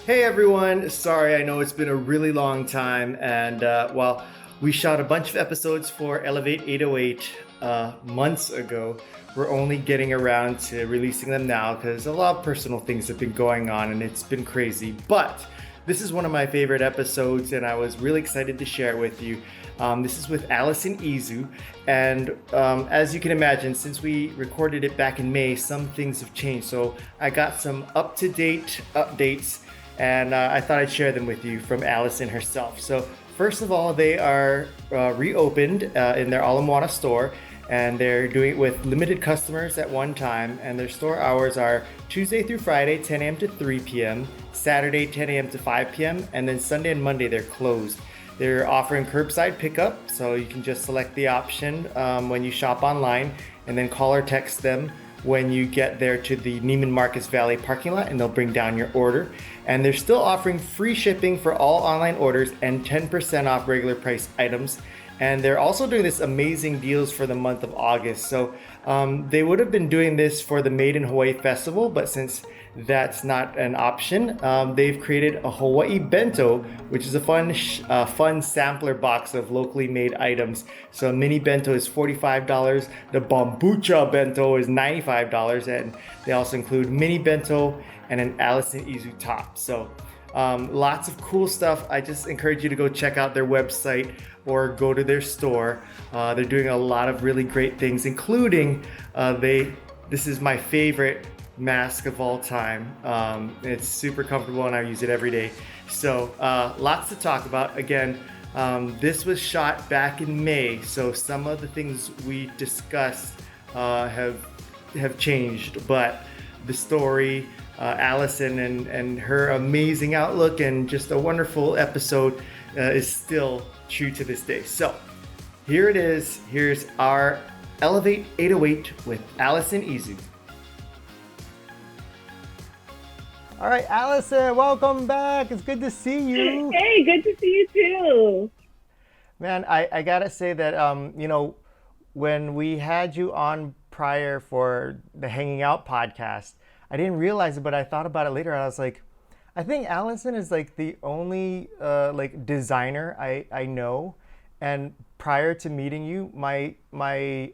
Hey everyone, sorry, I know it's been a really long time, and while we shot a bunch of episodes for Elevate 808 months ago, we're only getting around to releasing them now because a lot of personal things have been going on and it's been crazy. But this is one of my favorite episodes, and I was really excited to share it with you. This is with Allison Izu, and as you can imagine, since we recorded it back in May, some things have changed. So I got some up to date updates and I thought I'd share them with you from Allison herself. So, first of all, they are reopened in their Ala Moana store, and they're doing it with limited customers at one time. And their store hours are Tuesday through Friday, 10 a.m. to 3 p.m., Saturday, 10 a.m. to 5 p.m., and then Sunday and Monday, they're closed. They're offering curbside pickup, so you can just select the option when you shop online and then call or text them when you get there to the Neiman Marcus Valley parking lot, and they'll bring down your order. And they're still offering free shipping for all online orders and 10% off regular price items. And they're also doing this amazing deals for the month of August. So they would have been doing this for the Made in Hawaii Festival, but since that's not an option, they've created a Hawaii Bento, which is a fun sampler box of locally made items. So a mini bento is $45, the Bambucha Bento is $95, and they also include mini bento and an Allison Izu top. So lots of cool stuff. I just encourage you to go check out their website or go to their store. They're doing a lot of really great things, including this is my favorite mask of all time. It's super comfortable and I use it every day. So lots to talk about. Again, this was shot back in May, so some of the things we discussed have changed, but the story, Allison and her amazing outlook and just a wonderful episode is still true to this day. So here it is. Here's our Elevate 808 with Allison Izu. All right, Allison, welcome back. It's good to see you. Hey, good to see you too. Man, I gotta say that when we had you on prior for the Hanging Out podcast, I didn't realize it, but I thought about it later. I was like, I think Allison is like the only like designer I know, and prior to meeting you, my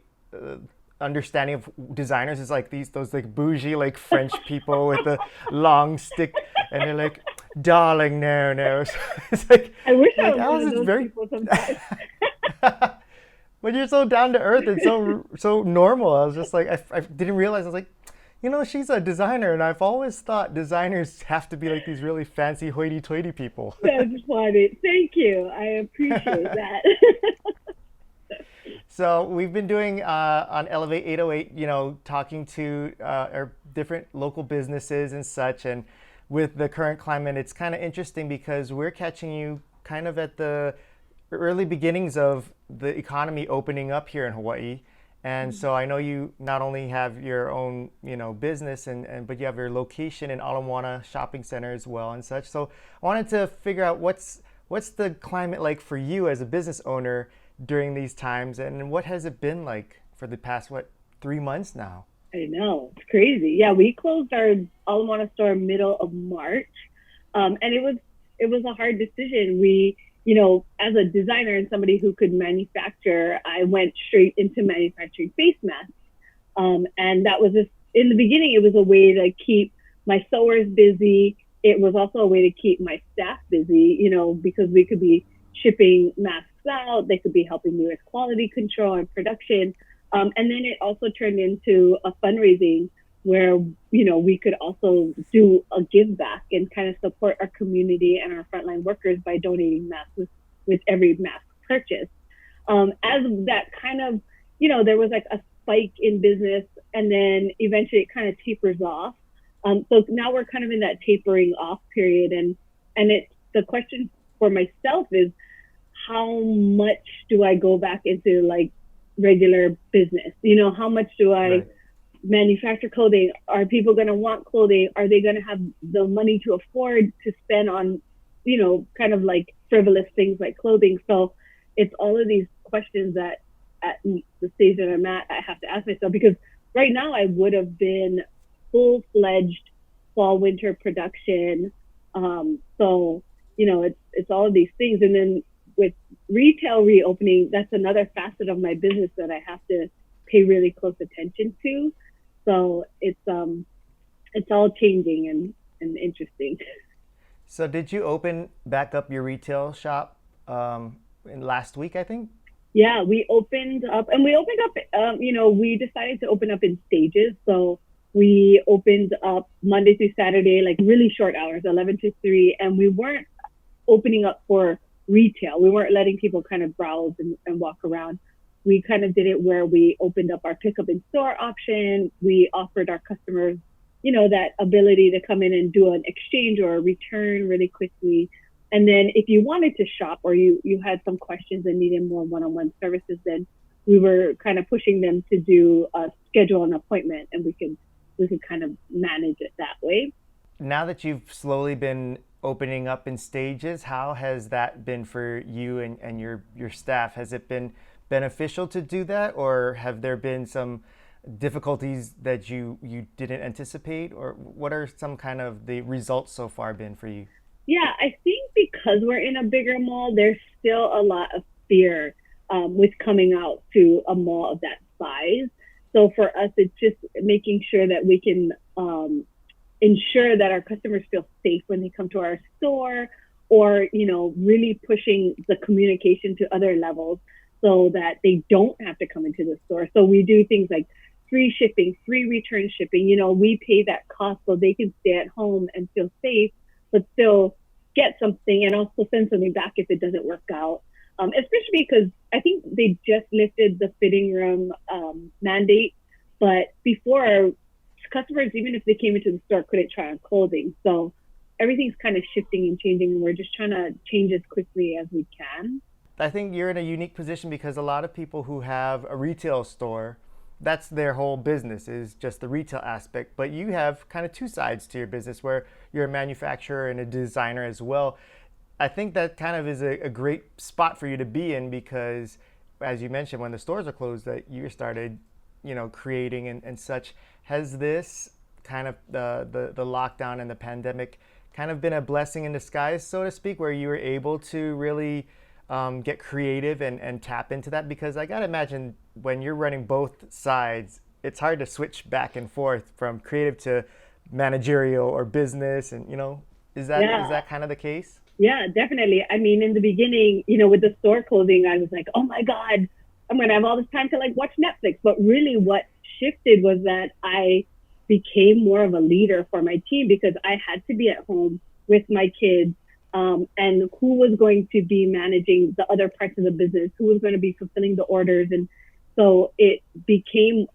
understanding of designers is like those like bougie like French people with the long stick, and they're like, darling, no, no. So it's I wish I like was one of Allison's those very. people sometimes. But you're so down to earth and so normal. I was just like, I didn't realize. I was like, she's a designer, and I've always thought designers have to be like these really fancy hoity-toity people. That's funny. Thank you. I appreciate that. So we've been doing on Elevate 808, talking to our different local businesses and such. And with the current climate, it's kind of interesting because we're catching you kind of at the early beginnings of the economy opening up here in Hawaii. And so I know you not only have your own, business but you have your location in Ala Moana Shopping Center as well and such. So I wanted to figure out what's the climate like for you as a business owner during these times, and what has it been like for the past 3 months now? I know. It's crazy. Yeah, we closed our Ala Moana store middle of March. And it was a hard decision. As a designer and somebody who could manufacture, I went straight into manufacturing face masks. And that was just in the beginning, it was a way to keep my sewers busy. It was also a way to keep my staff busy, because we could be shipping masks out. They could be helping me with quality control and production. And then it also turned into a fundraising where, we could also do a give back and kind of support our community and our frontline workers by donating masks with every mask purchase. As that kind of, there was like a spike in business, and then eventually it kind of tapers off. So now we're kind of in that tapering off period. And it's the question for myself is, how much do I go back into like regular business? How much do I Right. manufacture clothing? Are people going to want clothing? Are they going to have the money to afford to spend on, kind of like frivolous things like clothing? So it's all of these questions that at the stage that I'm at, I have to ask myself, because right now I would have been full-fledged fall winter production So, it's all of these things. And then with retail reopening, that's another facet of my business that I have to pay really close attention to. So it's all changing and interesting. So did you open back up your retail shop in last week, I think? Yeah, we opened up and we opened up, we decided to open up in stages. So we opened up Monday through Saturday, like really short hours, 11 to 3. And we weren't opening up for retail. We weren't letting people kind of browse and walk around. We kind of did it where we opened up our pickup in store option. We offered our customers, that ability to come in and do an exchange or a return really quickly. And then if you wanted to shop or you had some questions and needed more one-on-one services, then we were kind of pushing them to do schedule an appointment, and we could kind of manage it that way. Now that you've slowly been opening up in stages, how has that been for you and your staff? Has it been beneficial to do that, or have there been some difficulties that you didn't anticipate, or what are some kind of the results so far been for you? Yeah, I think because we're in a bigger mall, there's still a lot of fear with coming out to a mall of that size. So for us, it's just making sure that we can ensure that our customers feel safe when they come to our store, or really pushing the communication to other levels so that they don't have to come into the store. So we do things like free shipping, free return shipping. We pay that cost so they can stay at home and feel safe, but still get something and also send something back if it doesn't work out. Especially because I think they just lifted the fitting room mandate, but before, customers, even if they came into the store, couldn't try on clothing. So everything's kind of shifting and changing, and we're just trying to change as quickly as we can. I think you're in a unique position because a lot of people who have a retail store, that's their whole business, is just the retail aspect. But you have kind of two sides to your business where you're a manufacturer and a designer as well. I think that kind of is a great spot for you to be in because, as you mentioned, when the stores are closed, that you started, creating and such. Has this kind of the lockdown and the pandemic kind of been a blessing in disguise, so to speak, where you were able to really get creative and tap into that? Because I gotta imagine when you're running both sides, it's hard to switch back and forth from creative to managerial or business, and is Yeah. that kind of the case? Yeah, definitely. I mean, in the beginning, with the store closing, I was like, oh my God, I'm going to have all this time to like watch Netflix. But really, what shifted was that I became more of a leader for my team because I had to be at home with my kids. And who was going to be managing the other parts of the business, who was going to be fulfilling the orders. And so it became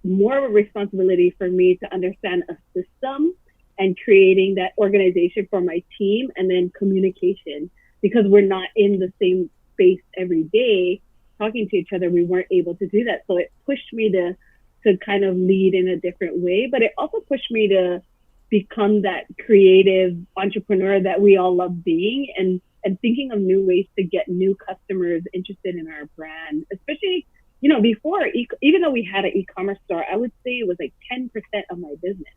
more of a responsibility for me to understand a system and creating that organization for my team, and then communication, because we're not in the same space every day talking to each other. We weren't able to do that. So it pushed me to kind of lead in a different way, but it also pushed me to become that creative entrepreneur that we all love being, and thinking of new ways to get new customers interested in our brand, especially before, even though we had an e-commerce store, I would say it was like 10% of my business,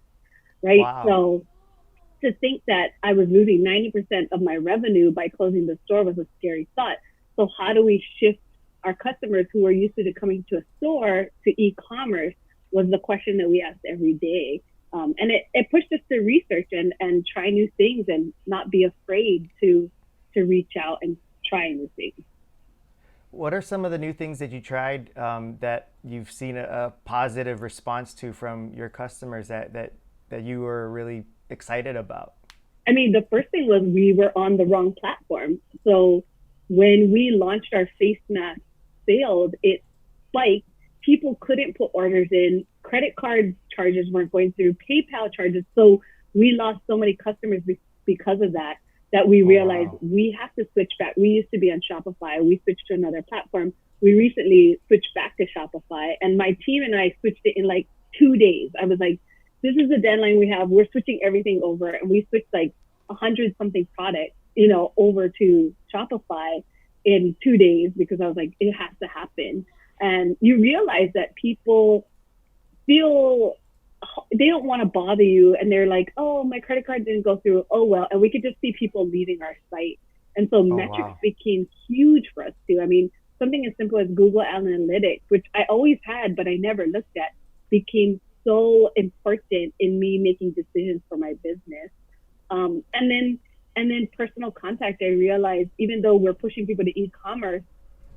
right? Wow. So to think that I was losing 90% of my revenue by closing the store was a scary thought. So how do we shift our customers who are used to coming to a store to e-commerce was the question that we asked every day. And it pushed us to research and try new things and not be afraid to reach out and try new things. What are some of the new things that you tried that you've seen a positive response to from your customers that you were really excited about? I mean, the first thing was we were on the wrong platform. So when we launched our face mask sales, it spiked. People couldn't put orders in. Credit card charges weren't going through, PayPal charges. So we lost so many customers because of that, that we Oh, realized wow. we have to switch back. We used to be on Shopify. We switched to another platform. We recently switched back to Shopify, and my team and I switched it in like 2 days. I was like, this is the deadline we have. We're switching everything over. And we switched like 100 something products, over to Shopify in 2 days because I was like, it has to happen. And you realize that people feel they don't want to bother you, and they're like, oh, my credit card didn't go through, oh well. And we could just see people leaving our site, and so Oh metrics wow. became huge for us too. I mean, something as simple as Google Analytics, which I always had but I never looked at, became so important in me making decisions for my business. And then personal contact, I realized, even though we're pushing people to e-commerce,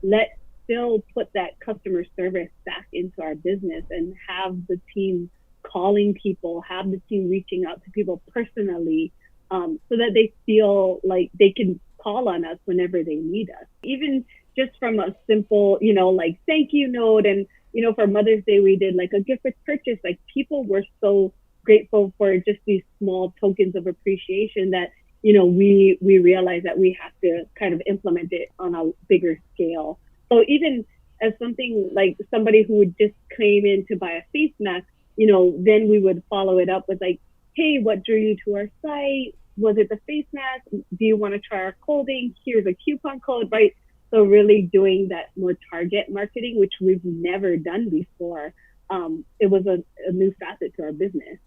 let's still put that customer service back into our business and have the team calling people, have the team reaching out to people personally, so that they feel like they can call on us whenever they need us. Even just from a simple, like thank you note. And, for Mother's Day, we did like a gift with purchase. Like people were so grateful for just these small tokens of appreciation that, we realize that we have to kind of implement it on a bigger scale. So even as something like somebody who would just came in to buy a face mask, then we would follow it up with like, hey, what drew you to our site? Was it the face mask? Do you want to try our clothing? Here's a coupon code, right? So really doing that more target marketing, which we've never done before. It was a new facet to our business.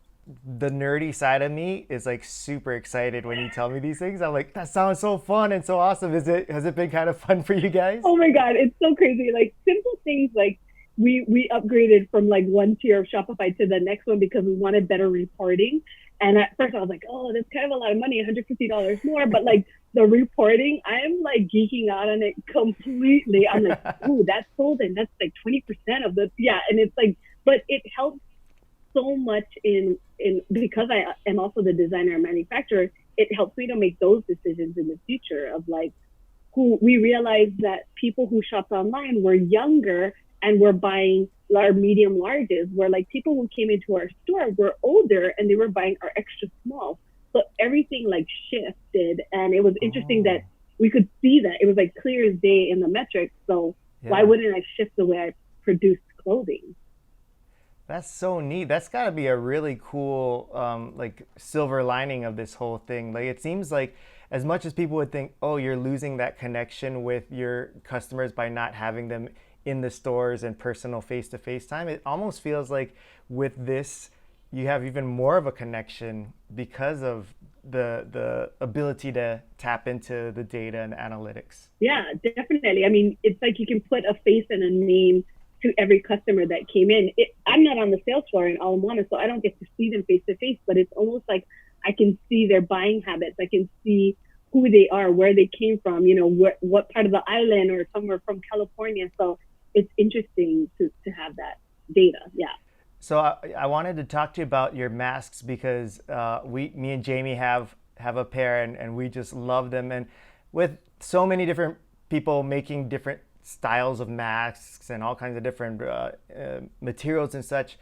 The nerdy side of me is like super excited when you tell me these things. I'm like, that sounds so fun and so awesome. Has it been kind of fun for you guys? Oh my God, it's so crazy. Like simple things like we upgraded from like one tier of Shopify to the next one because we wanted better reporting. And at first I was like, oh, that's kind of a lot of money, $150 more. But like the reporting, I'm like geeking out on it completely. I'm like, oh, that's sold and that's like 20% of the, yeah. And it's like, but it helps so much in because I am also the designer and manufacturer, it helps me to make those decisions in the future of like who we realized that people who shopped online were younger and were buying our medium larges, where like people who came into our store were older and they were buying our extra small. So everything like shifted, and it was interesting that we could see that it was like clear as day in the metrics. So why wouldn't I shift the way I produce clothing? That's so neat. That's got to be a really cool, like silver lining of this whole thing. Like it seems like as much as people would think, oh, you're losing that connection with your customers by not having them in the stores and personal face-to-face time, it almost feels like with this, you have even more of a connection because of the ability to tap into the data and analytics. Yeah, definitely. I mean, it's like you can put a face and a name to every customer that came in. I'm not on the sales floor in Alamana, so I don't get to see them face to face, but it's almost like I can see their buying habits. I can see who they are, where they came from, what part of the island or somewhere from California. So it's interesting to have that data. Yeah. So I wanted to talk to you about your masks because me and Jamie have a pair and we just love them. And with so many different people making different styles of masks and all kinds of different materials and such,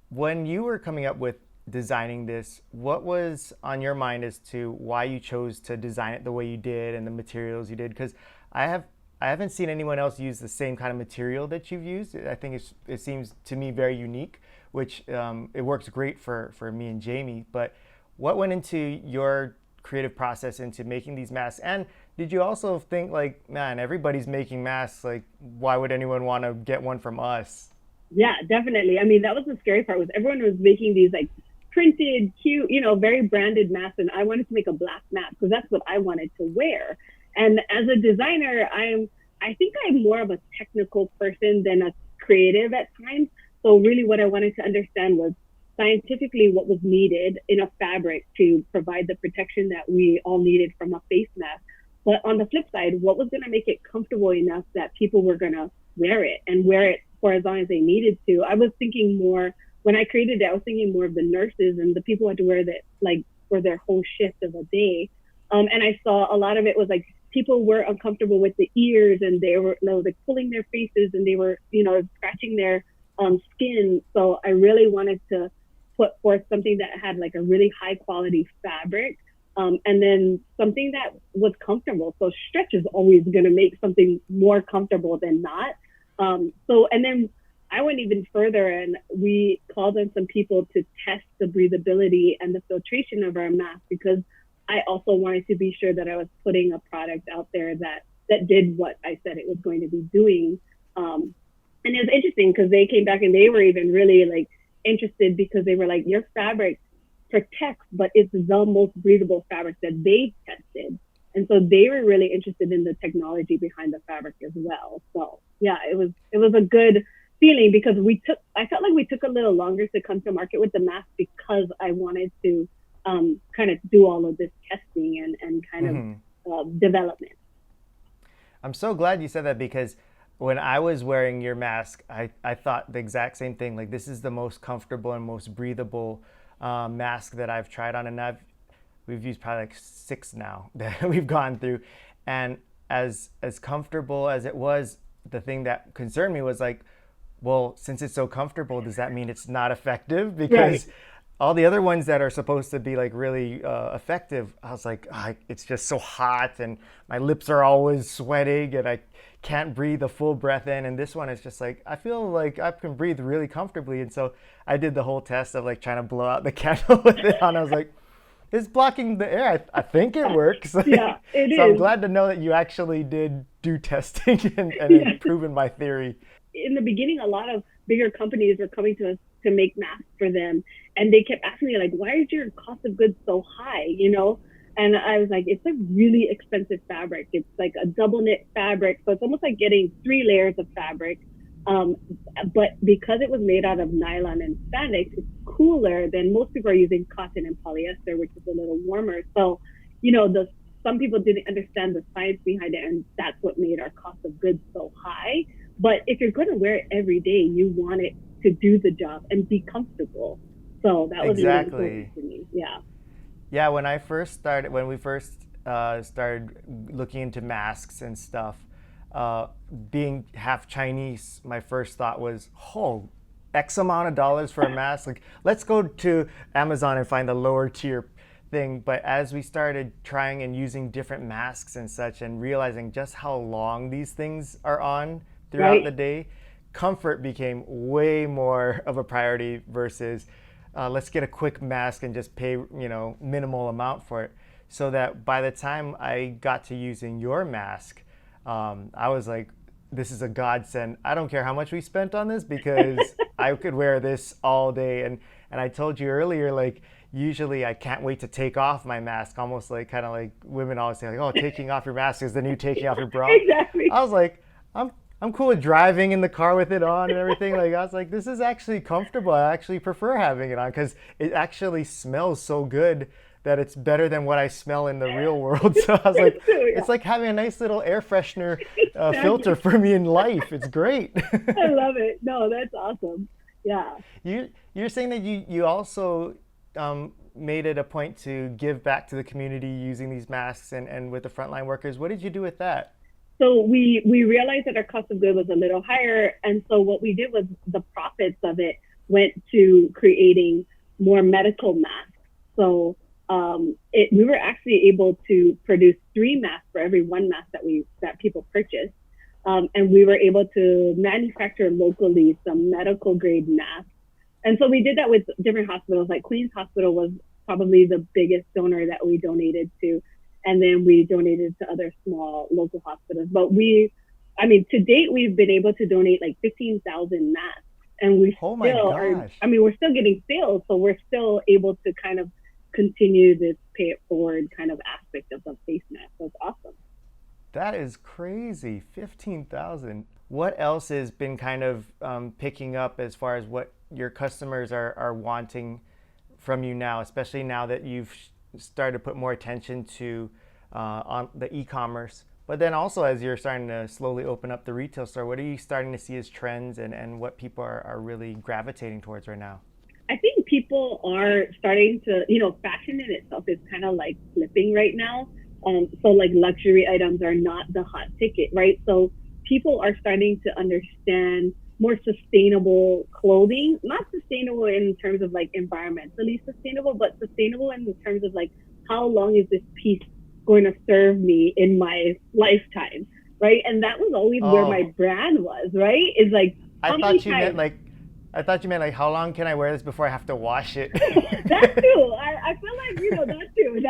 when you were coming up with designing this, what was on your mind as to why you chose to design it the way you did and the materials you did? Because I haven't seen anyone else use the same kind of material that you've used. I think it seems to me very unique, which it works great for me and Jamie. But what went into your creative process into making these masks? And did you also think like, man, everybody's making masks, like why would anyone want to get one from us? Yeah, definitely. I mean, that was the scary part, was everyone was making these like printed, cute, very branded masks, and I wanted to make a black mask because that's what I wanted to wear. And as a designer, I think I'm more of a technical person than a creative at times. So really what I wanted to understand was scientifically what was needed in a fabric to provide the protection that we all needed from a face mask. But on the flip side, what was going to make it comfortable enough that people were going to wear it and wear it for as long as they needed to? I was thinking more, when I created it, I was thinking more of the nurses and the people who had to wear that like for their whole shift of a day. And I saw a lot of it was like people were uncomfortable with the ears and they were like pulling their faces and they were, scratching their skin. So I really wanted to put forth something that had like a really high quality fabric, and then something that was comfortable. So stretch is always going to make something more comfortable than not. And then I went even further and we called on some people to test the breathability and the filtration of our mask, because I also wanted to be sure that I was putting a product out there that did what I said it was going to be doing. And it was interesting because they came back and they were even really like interested because they were like, your fabric protects, but it's the most breathable fabric that they've tested. And so they were really interested in the technology behind the fabric as well. So yeah, it was a good feeling because I felt like we took a little longer to come to market with the mask because I wanted to kind of do all of this testing and kind of development. I'm so glad you said that because when I was wearing your mask, I thought the exact same thing. Like, this is the most comfortable and most breathable mask that I've tried on, and we've used probably like 6 now that we've gone through. And as comfortable as it was, the thing that concerned me was like, well, since it's so comfortable, does that mean it's not effective? Because all the other ones that are supposed to be like really effective, I was like, it's just so hot and my lips are always sweating and I can't breathe a full breath in. And this one is just like, I feel like I can breathe really comfortably. And so I did the whole test of like trying to blow out the candle with it on. I was like, it's blocking the air. I think it works. Yeah, it is. So I'm glad to know that you actually did do testing and proven my theory. In the beginning, a lot of bigger companies were coming to us to make masks for them. And they kept asking me, like, why is your cost of goods so high, you know? And I was like, it's a really expensive fabric. It's like a double knit fabric. So it's almost like getting 3 layers of fabric. But because it was made out of nylon and spandex, it's cooler than most people are using cotton and polyester, which is a little warmer. So, you know, some people didn't understand the science behind it. And that's what made our cost of goods so high. But if you're going to wear it every day, you want it to do the job and be comfortable. So that was really important to me. Yeah. Yeah. When we first started looking into masks and stuff, being half Chinese, my first thought was, X amount of dollars for a mask. Like, let's go to Amazon and find the lower tier thing. But as we started trying and using different masks and such and realizing just how long these things are on throughout the day, comfort became way more of a priority versus let's get a quick mask and just pay, minimal amount for it. So that by the time I got to using your mask, I was like, this is a godsend. I don't care how much we spent on this because I could wear this all day. And I told you earlier, like, usually I can't wait to take off my mask, almost like kind of like women always say, like, oh, taking off your mask is the new taking off your bra. Exactly. I was like, I'm cool with driving in the car with it on and everything. Like, I was like, this is actually comfortable. I actually prefer having it on because it actually smells so good that it's better than what I smell in the real world. So I was like, it's like having a nice little air freshener filter for me in life. It's great. I love it. No, that's awesome. Yeah. You're saying that you also made it a point to give back to the community using these masks and with the frontline workers. What did you do with that? So we realized that our cost of goods was a little higher. And so what we did was the profits of it went to creating more medical masks. So we were actually able to produce 3 masks for every 1 mask that people purchased. And we were able to manufacture locally some medical grade masks. And so we did that with different hospitals. Like Queens Hospital was probably the biggest donor that we donated to. And then we donated to other small local hospitals. But to date, we've been able to donate like 15,000 masks. And we're still getting sales. So we're still able to kind of continue this pay it forward kind of aspect of the face mask. So it's awesome. That is crazy. 15,000. What else has been kind of picking up as far as what your customers are wanting from you now, especially now that you've started to put more attention to on the e-commerce, but then also as you're starting to slowly open up the retail store, what are you starting to see as trends and what people are really gravitating towards right now? I think people are starting to, fashion in itself is kind of like flipping right now. So like luxury items are not the hot ticket, right? So people are starting to understand more sustainable clothing, not sustainable in terms of like environmentally sustainable, but sustainable in terms of like, how long is this piece going to serve me in my lifetime, right? And that was always where my brand was, right? Is like, I thought you meant like, how long can I wear this before I have to wash it? That too. I feel like, that too.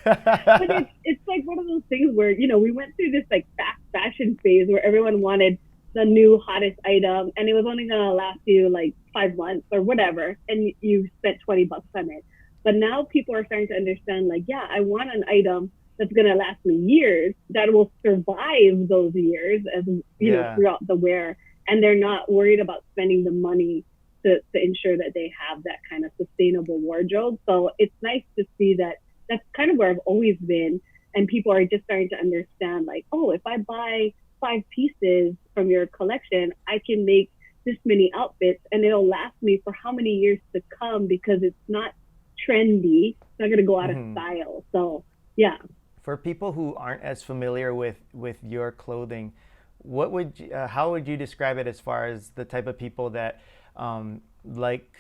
But it's like one of those things where, we went through this like fast fashion phase where everyone wanted the new hottest item, and it was only going to last you like 5 months or whatever, and you spent $20 on it. But now people are starting to understand, like, yeah, I want an item that's going to last me years, that will survive those years, as Yeah. throughout the wear, and they're not worried about spending the money to ensure that they have that kind of sustainable wardrobe. So it's nice to see that that's kind of where I've always been. And people are just starting to understand, like, oh, if I buy 5 pieces from your collection, I can make this many outfits and it'll last me for how many years to come, because it's not trendy. It's not going to go out of style. So, yeah. For people who aren't as familiar with your clothing, what would how would you describe it as far as the type of people that um, like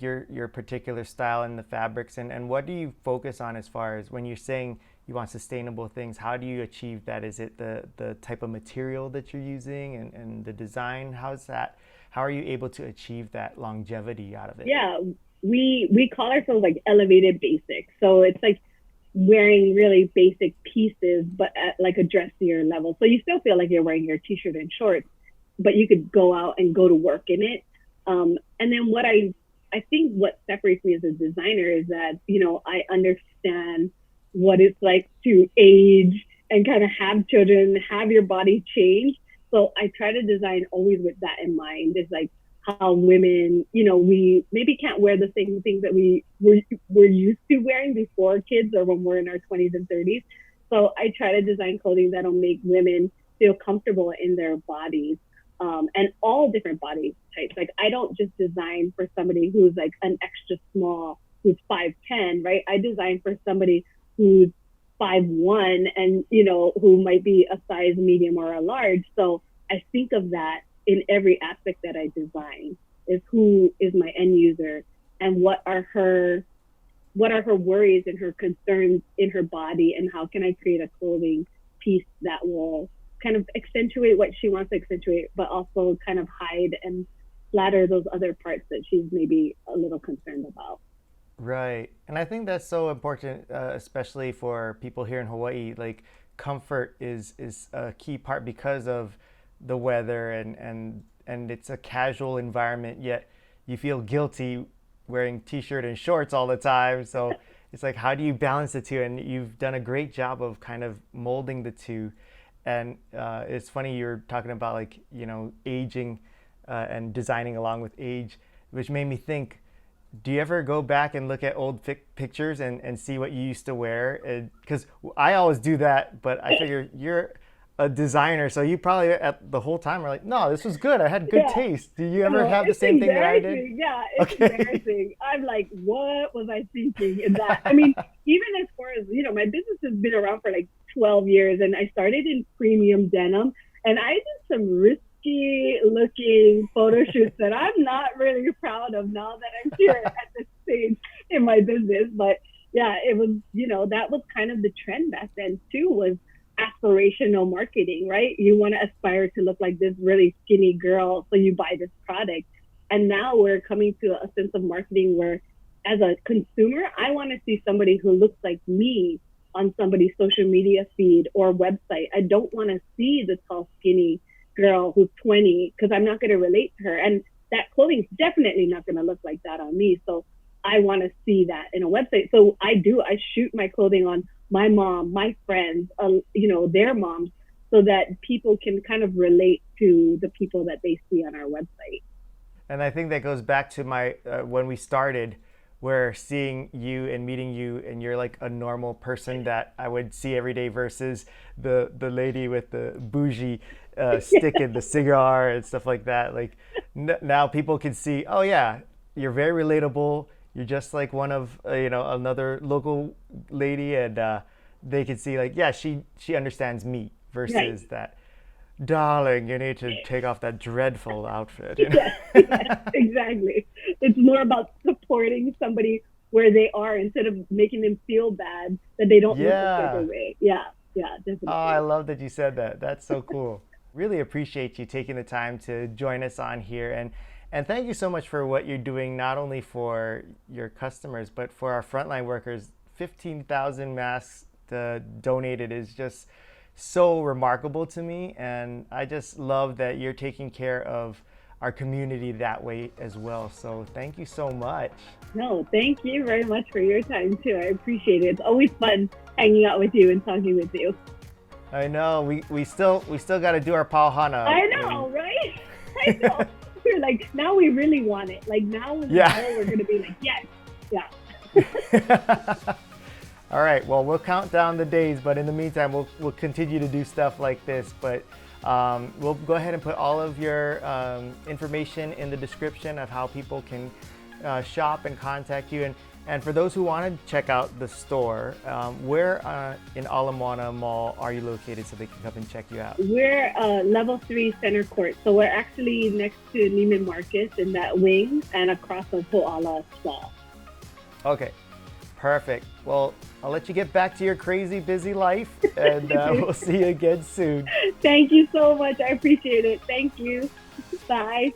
your particular style and the fabrics, and what do you focus on as far as when you're saying you want sustainable things? How do you achieve that? Is it the type of material that you're using and the design? How's that? How are you able to achieve that longevity out of it? Yeah. We call ourselves like elevated basics. So it's like wearing really basic pieces, but at like a dressier level. So you still feel like you're wearing your t-shirt and shorts, but you could go out and go to work in it. And then I think what separates me as a designer is that, I understand what it's like to age and kind of have children, have your body change. So I try to design always with that in mind. It's like how women, we maybe can't wear the same things that we're used to wearing before kids or when we're in our 20s and 30s. So I try to design clothing that'll make women feel comfortable in their bodies, and all different body types. Like, I don't just design for somebody who's like an extra small, who's 5'10", right? I design for somebody who's 5'1", and who might be a size medium or a large. So I think of that in every aspect that I design, is who is my end user and what are her worries and her concerns in her body, and how can I create a clothing piece that will kind of accentuate what she wants to accentuate, but also kind of hide and flatter those other parts that she's maybe a little concerned about. Right. And I think that's so important, especially for people here in Hawaii. Like, comfort is a key part because of the weather, and it's a casual environment, yet you feel guilty wearing t-shirt and shorts all the time. So it's like, how do you balance the two? And you've done a great job of kind of molding the two. And it's funny, you're talking about, like, aging and designing along with age, which made me think, do you ever go back and look at old pictures and see what you used to wear? Because I always do that, but I figure you're a designer, so you probably at the whole time are like, no, this was good. I had good Yeah. taste. Do you ever have the It's same thing that I did? embarrassing. Yeah, it's Okay. embarrassing. I'm like, what was I thinking in that? I mean, even as far as, my business has been around for like 12 years, and I started in premium denim, and I did some risky looking photo shoots that I'm not really proud of now that I'm here at this stage in my business. But yeah, it was, that was kind of the trend back then too, was aspirational marketing, right? You want to aspire to look like this really skinny girl, so you buy this product. And now we're coming to a sense of marketing where, as a consumer, I want to see somebody who looks like me on somebody's social media feed or website. I don't want to see the tall, skinny girl who's 20, because I'm not going to relate to her. And that clothing's definitely not going to look like that on me. So I want to see that in a website. So I shoot my clothing on my mom, my friends, their moms, so that people can kind of relate to the people that they see on our website. And I think that goes back to my when we started, where seeing you and meeting you, and you're like a normal person that I would see every day, versus the lady with the bougie stick in the cigar and stuff like that. Like, now people can see, oh yeah, you're very relatable. You're just like one of another local lady, and they can see, like, yeah, she understands me, Right. versus that, darling, you need to take off that dreadful outfit. Yes, yes, exactly. It's more about supporting somebody where they are, instead of making them feel bad that they don't look a Yeah. certain way. Yeah, yeah, Oh, I definitely. love that you said that. That's so cool. Really appreciate you taking the time to join us on here, and thank you so much for what you're doing, not only for your customers but for our frontline workers. 15,000 masks donated is just so remarkable to me, and I just love that you're taking care of our community that way as well. So thank you so much. No, thank you very much for your time too. I appreciate it. It's always fun hanging out with you and talking with you. I know we still got to do our pauhana. I know, right? I know. We're like, now we really want it. Like now we know we're gonna be like, yes, yeah. All right. Well, we'll count down the days, but in the meantime, we'll continue to do stuff like this. But we'll go ahead and put all of your information in the description of how people can shop and contact you. And for those who want to check out the store, where in Ala Moana Mall are you located so they can come and check you out? We're level 3 center court. So we're actually next to Neiman Marcus in that wing and across from Po'ala Mall. Okay, perfect. Well, I'll let you get back to your crazy busy life, and we'll see you again soon. Thank you so much. I appreciate it. Thank you. Bye.